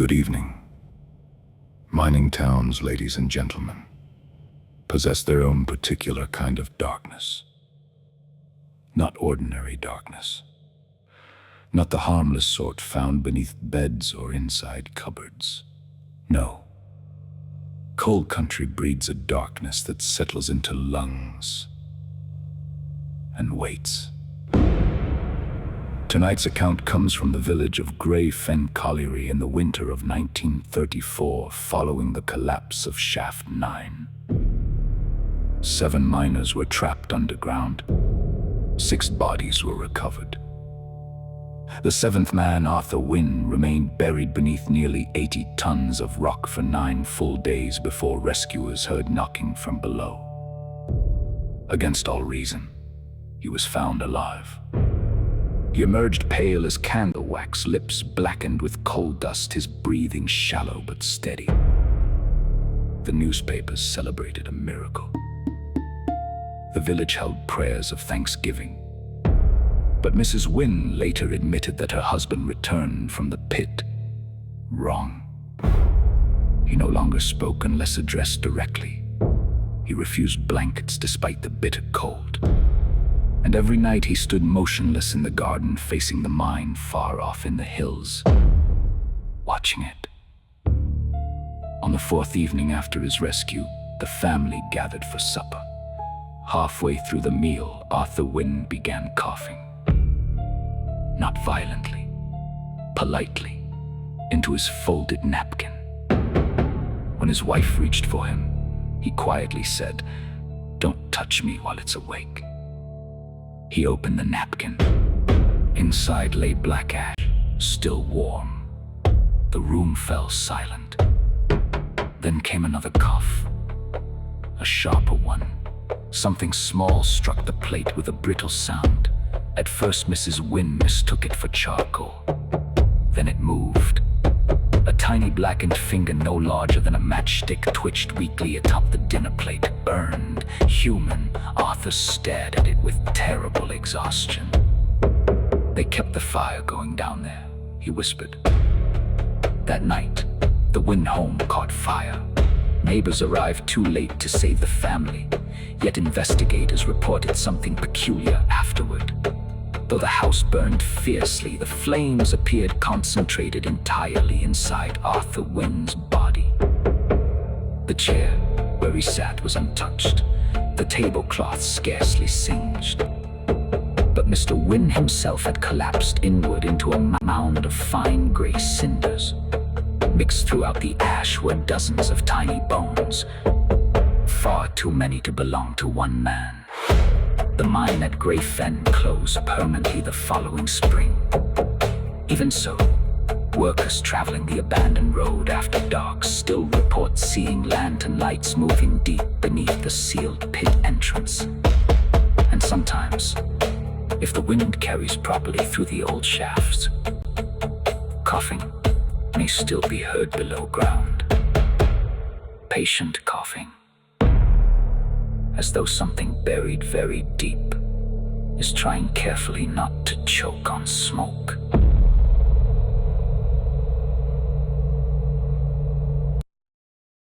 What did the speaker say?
Good evening. Mining towns, ladies and gentlemen, possess their own particular kind of darkness. Not ordinary darkness. Not the harmless sort found beneath beds or inside cupboards. No. Coal country breeds a darkness that settles into lungs and waits. Tonight's account comes from the village of Grey Fen Colliery in the winter of 1934, following the collapse of Shaft 9. 7 miners were trapped underground. 6 bodies were recovered. The 7th man, Arthur Wynne, remained buried beneath nearly 80 tons of rock for 9 full days before rescuers heard knocking from below. Against all reason, he was found alive. He emerged pale as candle wax, lips blackened with coal dust, his breathing shallow but steady. The newspapers celebrated a miracle. The village held prayers of thanksgiving. But Mrs. Wynne later admitted that her husband returned from the pit wrong. He no longer spoke unless addressed directly. He refused blankets despite the bitter cold. And every night he stood motionless in the garden facing the mine far off in the hills, watching it. On the 4th evening after his rescue, the family gathered for supper. Halfway through the meal, Arthur Wynne began coughing. Not violently, politely, into his folded napkin. When his wife reached for him, he quietly said, "Don't touch me while it's awake." He opened the napkin. Inside lay black ash, still warm. The room fell silent. Then came another cough, a sharper one. Something small struck the plate with a brittle sound. At first, Mrs. Wynne mistook it for charcoal. Then it moved. A tiny blackened finger no larger than a matchstick twitched weakly atop the dinner plate. Burned, human, Arthur stared at it with terrible exhaustion. "They kept the fire going down there," he whispered. That night, the Wynne home caught fire. Neighbors arrived too late to save the family, yet investigators reported something peculiar afterward. Though the house burned fiercely, the flames appeared concentrated entirely inside Arthur Wynne's body. The chair where he sat was untouched, the tablecloth scarcely singed. But Mr. Wynne himself had collapsed inward into a mound of fine gray cinders. Mixed throughout the ash were dozens of tiny bones, far too many to belong to one man. The mine at Grey Fen closed permanently the following spring. Even so, workers traveling the abandoned road after dark still report seeing lantern lights moving deep beneath the sealed pit entrance. And sometimes, if the wind carries properly through the old shafts, coughing may still be heard below ground. Patient coughing, as though something buried very deep is trying carefully not to choke on smoke.